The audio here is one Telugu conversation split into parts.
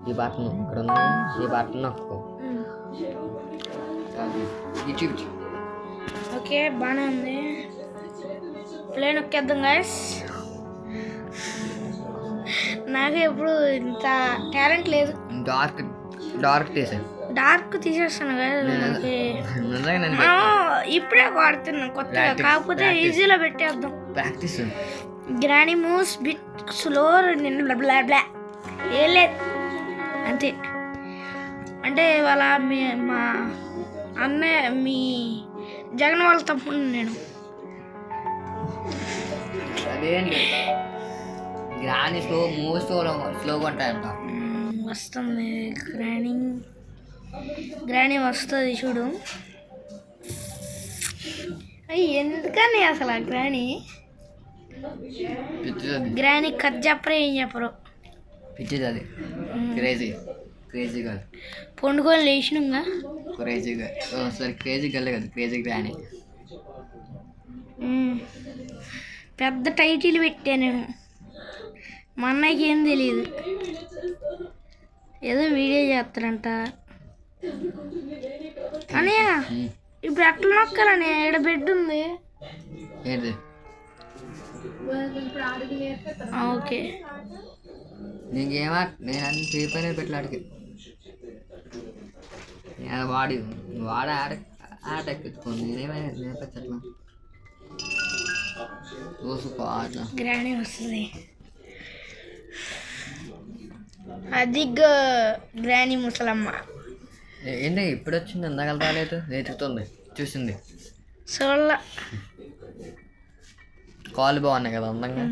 ఈ బటన్ ఇక్కడ ఉంది, ఈ బటన్ నొక్కో. ఓకే బాగానే ఉంది. ప్లే నొక్కేద్దాం గాయస్. నాకు ఎప్పుడు ఇంత టాలెంట్ లేదు. డార్క్ తీసేస్తాను కదా మనకి. ఇప్పుడే వాడుతున్నాం కొత్తగా, కాకపోతే ఈజీలో పెట్టేద్దాం. Practice. Granny moves bit slow, నిన్ను బ్లా బ్లా ఏం లేదు అంతే. అంటే వాళ్ళ మా అన్నయ్య మీ జగన్ వాళ్ళ తప్పుడు నేను. గ్రానీ స్లోగా ఉంటాయంట. వస్తుంది గ్రానీ వస్తుంది చూడు. అయ్యి ఎందుకని అసలు ఆ గ్రానీ కథ చెప్పరు, ఏం చెప్పరు. పిచ్చిది అది. క్రేజీగా పండుకొని లేచినాగా. క్రేజీగా సరే, క్రేజీగా కదా, క్రేజీ గ్రానీ. పెద్ద టైటిల్ పెట్టా నేను. మా అన్నయ్యకి ఏం తెలియదు, ఏదో వీడియో చేస్తారంట. అన్నయ్య ఇప్పుడు ఎట్లా నొక్కాలని? ఇక్కడ బెడ్ ఉంది. ఓకే నీకేమా, నేను అన్ని పేపర్ పెట్టలాడికి వాడ ఆట ఎక్కించుకోండి. నేనేమైనా నేర్పించట్లా. చూసుకో అట్లా. గ్రానీ వస్తుంది. అది గ్రానీ ముసలమ్మ. ఏంటి ఇప్పుడు వచ్చింది, ఎందాక రాలేదు, వెతుకుతుంది, చూసింది. చూడాల. కాళ్ళు బాగున్నాయి కదా అందంగా.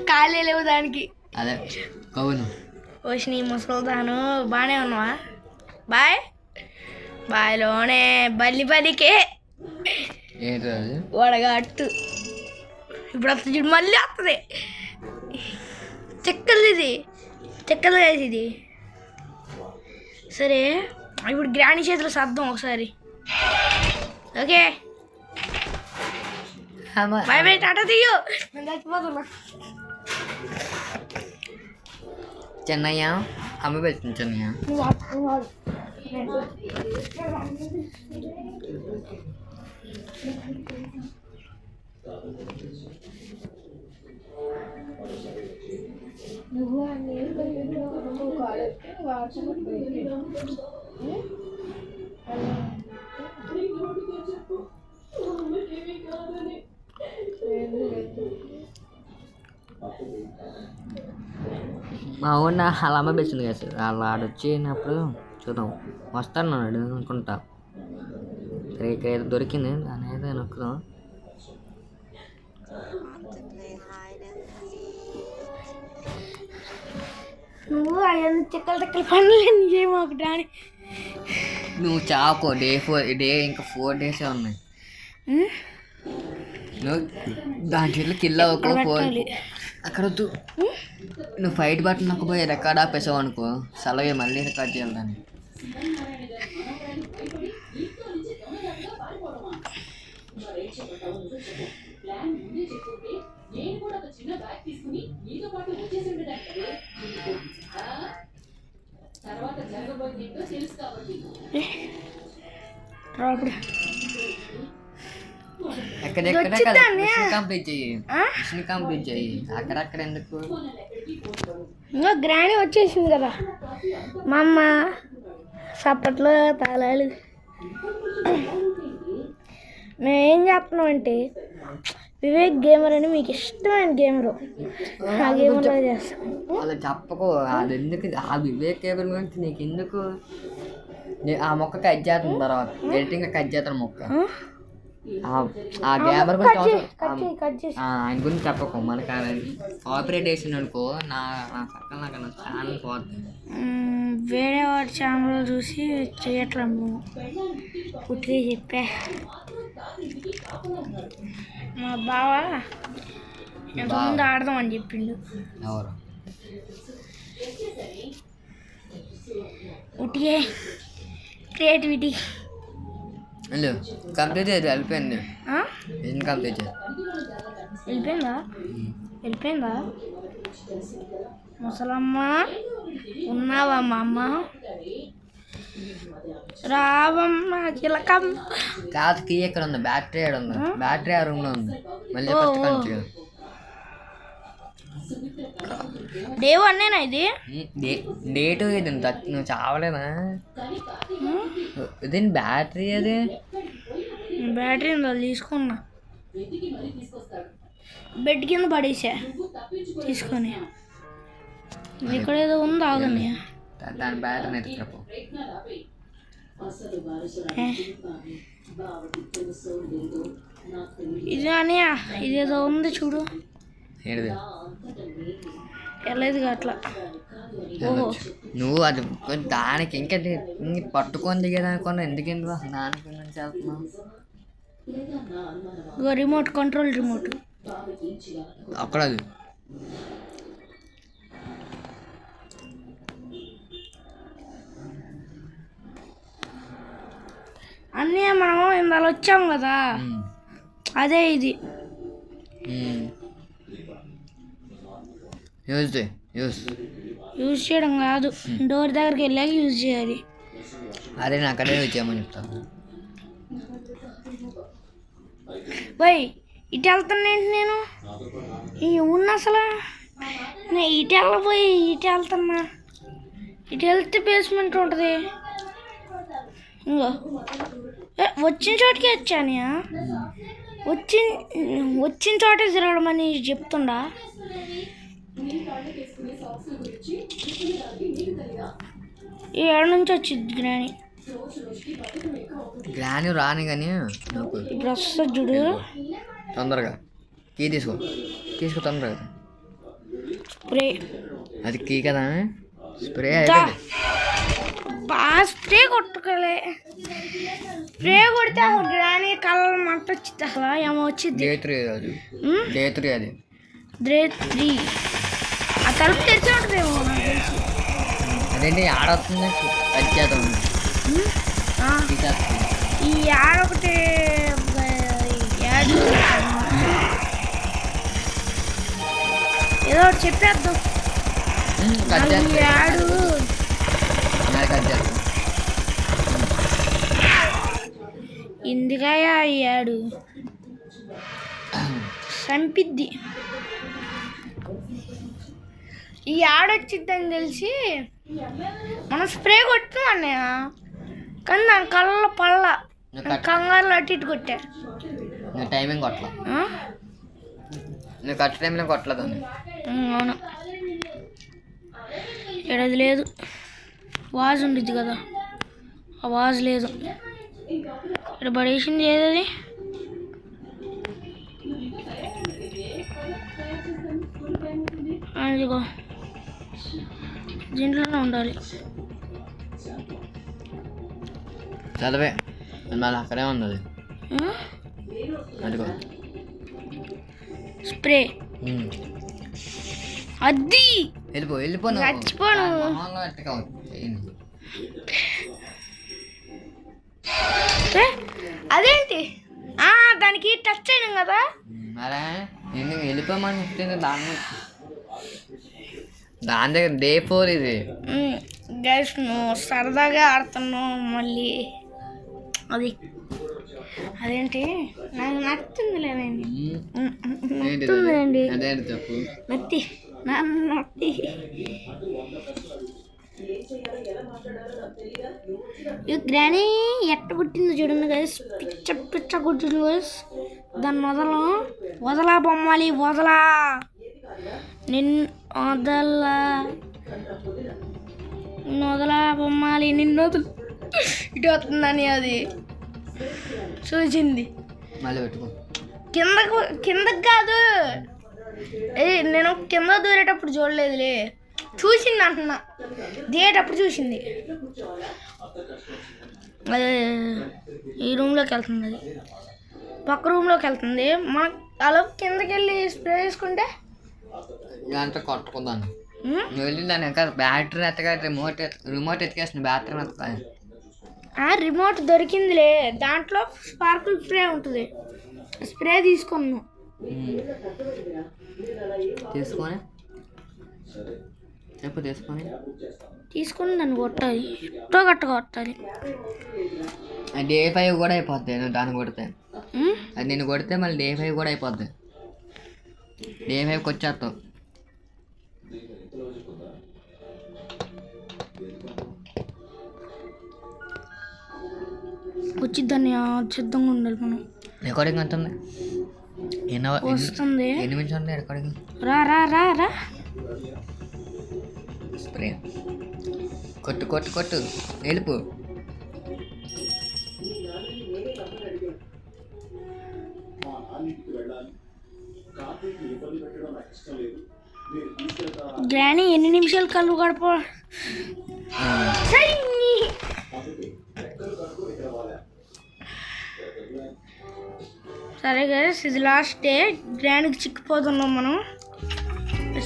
కాళ్ళే లేవు దానికి. అదే అవును. వచ్చిన ముసలిదాను బాగానే ఉన్నావా? బాయ్లోనే బలికే ఏంటి అది? వడగట్టు. ఇప్పుడు వస్తుంది చూడు, మళ్ళీ వస్తుంది. చెక్కలు కాదు ఇది. సరే ఇప్పుడు గ్రానీ చేతిలో సర్దాం ఒకసారి. ఓకే బాయ్ బాయ్, టాటా తీయు. నేను చచ్చిపోతున్నా. చెన్నయ్య అమ్మ పెడుతుంది. చెన్నయ్య మా ఊరిని వాళ్ళ అమ్మ పెంచింది కదా సార్. వాళ్ళు ఆడొచ్చినప్పుడు చూద్దాం, వస్తాను అనుకుంటా. సరే ఇక్కడ ఏదో దొరికింది, దాని అయితే నొక్కుదాం. నువ్వు అవన్నీ చెక్కలు పనులు ఏమో ఒకటి అని. నువ్వు చాకో డే ఇంకా 4 days ఉన్నాయి. నువ్వు దాని చేతిలో కిల్లా ఒక అక్కడ వద్దు. నువ్వు ఫైట్ బట్టన్ నొక్కపోయి రికార్డ్ ఆపేసావు అనుకో, సెలవే మళ్ళీ రికార్డ్ చేయాలి దాన్ని. ఎక్కడెక్కడ కంప్లీట్ చెయ్యి. అక్కడక్కడ ఎందుకు? ఇంకా గ్రానీ వచ్చేసింది కదా. మా అమ్మ సప్పట్లో తాళాలు. మేమేం చేస్తున్నాం అంటే, వివేక్ గేమర్ అని మీకు ఇష్టమైన గేమరు, ఆ గేమర్లో చేస్తాం. అలా చెప్పకు. అది ఎందుకు? ఆ వివేక్ గేమర్ గురించి నీకు ఎందుకు? ఆ మొక్క కట్ చేస్తుంది, తర్వాత ఎడిటింగ్ కట్ చేస్తాను మొక్క. ఆ గేమర్ గురించి ఆయన గురించి చెప్పకు. మనకు ఆపరేట్ చేసింది అనుకో, నా ఛానల్ పోతుంది. వేరే వాడి ఛానల్ చూసి చేయట్లేము. పుట్టి చెప్పా మా బావ ఎంతమంది ఆడదాం అని చెప్పిండు. ఎవరు? ఉట్టిగే క్రియేటివిటీ. కంప్లీట్ చేసి వెళ్ళిపోయింది. ఏం కంప్లీట్ చేసి వెళ్ళిపోయిందా ముసలమ్మ? ఉన్నావా మా అమ్మ? రావమ్మ చిలకమ్మ. కాదు, కీ ఎక్కడ ఉంది? బ్యాటరీ ఆడ ఉంది. బ్యాటరీ ఆ రూమ్లో ఉంది. మళ్ళీ ఫస్ట్ కంచి డే 1 ఇది. డేటు ఇది నువ్వు చావలేదా? ఇది బ్యాటరీ అది. బ్యాటరీ ఉందా? తీసుకున్నా, బెడ్ కింద పడేసా తీసుకొని. ఇక్కడ ఏదో ఉంది, ఆగండి. దాని బ్యాటరీ ఎత్తుకపో. ఇది అని ఇదేదో ఉంది చూడు. ఏడిది? వెళ్ళలేదు అట్లా. ఓహో, నువ్వు అది దానికి ఇంకా పట్టుకొని దిగేదనుకున్నా. ఎందుకు దానికి వెళ్తున్నావు? రిమోట్ కంట్రోల్ రిమోట్ అక్కడ అది. అన్నీ మనం ఇందాక వచ్చాం కదా, అదే ఇది. యూజ్ చేయడం కాదు, డోర్ దగ్గరికి వెళ్ళాక యూజ్ చేయాలి. అదే నేను అక్కడే యూజ్ చేయమని చెప్తాను. పోయి ఇటు వెళ్తున్నాంటి నేను. ఉన్న అసలు నేను ఇటు వెళ్ళబోయి ఇటు వెళ్తున్నా. ఇటు వెళ్తే బేస్మెంట్ ఉంటుంది. ఇంకో వచ్చిన చోటుకి వచ్చాను. వచ్చిన చోటే తిరగడమని చెప్తుండా. ఏడు నుంచి వచ్చింది గ్రాని రాని కానీ ఇప్పుడు వస్తా చూడు. తొందరగా కీ తీసుకో తొందరగా. స్ప్రే అది కీ కదా, స్ప్రే స్ప్రే కొట్టుకోలే. స్ప్రే కొడితే అసలు గ్రాని కలర్ మంట వచ్చింది. అసలు ఏమో వచ్చింది. డే 3 అది. డే 3 ఆ తలుపు తెరిచి ఉంటుందేమో నాకు తెలిసి. అదేంటి ఆడవుతుంది వచ్చేద్దాం. ఈ ఆడొకటి ఏదో ఒకటి చెప్పేద్దాం. యాడు ఇందుగా యాడు చంపిద్ది. ఈ ఆడొచ్చిద్దని తెలిసి మనం స్ప్రే కొట్టాం అన్నయ్య, కానీ దాని కళ్ళ పళ్ళ కంగారులో అటు ఇటు కొట్టా. టైమింగ్ కొట్టలా, నువ్వు కరెక్ట్ టైంలో కొట్టలేదు. అవును, ఎడది లేదు. వాజ్ ఉండిద్ది కదా, ఆ వాజ్ లేదు. ఇక్కడ పడేసింది ఏదది? అదిగో దీంట్లోనే ఉండాలి. చదివే మళ్ళీ అక్కడే ఉంది అది. అదిగో స్ప్రే. అది వెళ్ళిపో చచ్చిపోను. అదేంటి దానికి టచ్ అయినాం కదా. మరే ఎందుకు వెళ్ళిపోమని చెప్తుంది దాని దగ్గర. డే 4 ఇది. గైస్ నువ్వు సరదాగా ఆడుతున్నావు మళ్ళీ. అదేంటి నాకు నచ్చిందిలేనండి. నచ్చిందండి చెప్పు. నత్తి గ్రానీ ఎట్ట కుట్టిందో చూడండి గైస్. పిచ్చ కుట్టింది గైస్. దాని వదలా బొమ్మాలి, వదలా నిన్ను వదలా బొమ్మాలి, నిన్ను వదలు. ఇటు వస్తుందని అది చూసింది. కిందకి కాదు, నేను కింద దూరేటప్పుడు చూడలేదులే, చూసింది అంటున్నా. దిగేటప్పుడు చూసింది. అదే ఈ రూమ్లోకి వెళ్తుంది, అది పక్క రూమ్లోకి వెళ్తుంది. మనకు అలా కిందకి వెళ్ళి స్ప్రే వేసుకుంటే కొట్టుకుందాను. నువ్వు వెళ్ళి దాని ఇంకా బ్యాటరీ ఎత్తగా రిమోట్ ఎత్తుకేస్తుంది. బ్యాటరీ ఎత్తుకా రిమోట్ దొరికిందిలే, దాంట్లో స్పార్కిల్ స్ప్రే ఉంటుంది. స్ప్రే తీసుకున్నాను. తీసుకొని చెప్పు తీసుకొని తీసుకొని నన్ను కొట్టాలి ఎట్టో గట్ట కొట్టాలి. డే 5 కూడా అయిపోద్ది నువ్వు దాన్ని కొడితే. ఉమ్? అది నేను కొడితే మళ్ళీ డే 5 కూడా అయిపోద్ది. డే 5కి వచ్చేస్తావు. వచ్చిద్దని సిద్ధంగా ఉండాలి మనం. రికార్డింగ్ ఎంత ఉంది? వస్తుంది. ఎన్ని నిమిషాలు ఉంది రికార్డింగ్? రా రా రా రా స్ప్రే కొట్టు కొట్టు కొట్టు నిలుపు. గ్రాని ఎన్ని నిమిషాలు కళ్ళు గడప. సరే గైస్, ఇది లాస్ట్ డే. గ్రానికి చిక్కిపోతున్నాం మనం,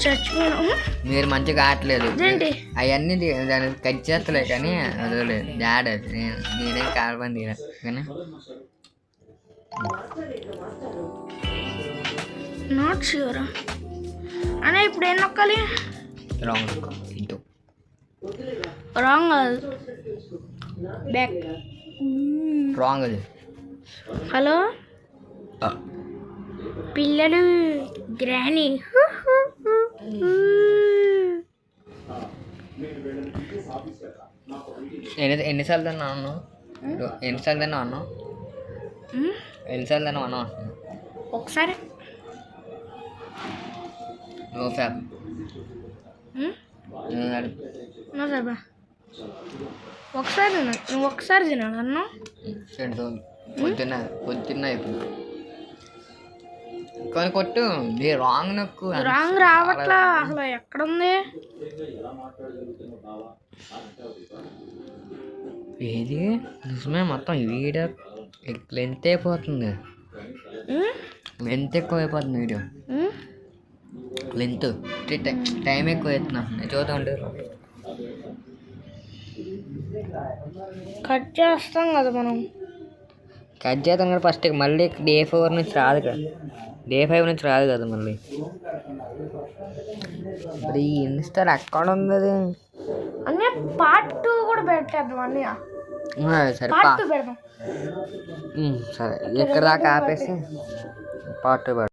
చచ్చిపోయినాము. మీరు మంచిగా ఆడలేదు. ఏంటి అవన్నీ దానికి కట్ చేస్తలే కానీ అదలేదు డాడ్. అది నేనేం కాల్పని తీరా కానీ నాట్ ష్యూర్ అనే. ఇప్పుడు ఏం నొక్కాలి? రాంగ్ ఇంటూ రాంగ్ కాదు, బ్యాక్. రాంగ్ అది. హలో పిల్లలు, గ్రానీ ఎన్నిసార్లు తిన్నా అన్నావు? ఎన్నిసార్లు తిన్నా అన్నావు? ఎన్నిసార్లు తిన్నావు అన్నావు? ఒకసారి నో ఫ్యాబ్. నో సార్, ఒకసారి తిన్నాను. నువ్వు ఒకసారి తిన్నాను అన్నా. పొద్దున్న పొద్దున్న ఇప్పుడు కానీ కొట్టు. రాంగ్ నొక్కు. రాంగ్ రావట్లా అసలు. ఎక్కడుంది ఏది? నిజమే, మొత్తం వీడియో లెంత్ అయిపోతుంది. లెంత్ ఎక్కువ అయిపోతుంది వీడియో. లెంత్ టైం ఎక్కువ అవుతున్నా చూద్దాం. కట్ చేస్తాం కదా మనం. కట్ చేద్దాం కదా ఫస్ట్. మళ్ళీ డే 4 నుంచి రాదు కదా, డే 5 నుంచి రాదు కదా మళ్ళీ. ఇప్పుడు ఈ ఇన్స్టాల్ ఎక్కడ ఉంది అది? అన్నీ పార్ట్ 2 కూడా పెట్టేద్దాం. అన్నీ సరే పార్ట్ 2 పెడదాం. సరే, ఎక్కడ దాకా ఆపేసి పార్ట్ 2 పెడదాం.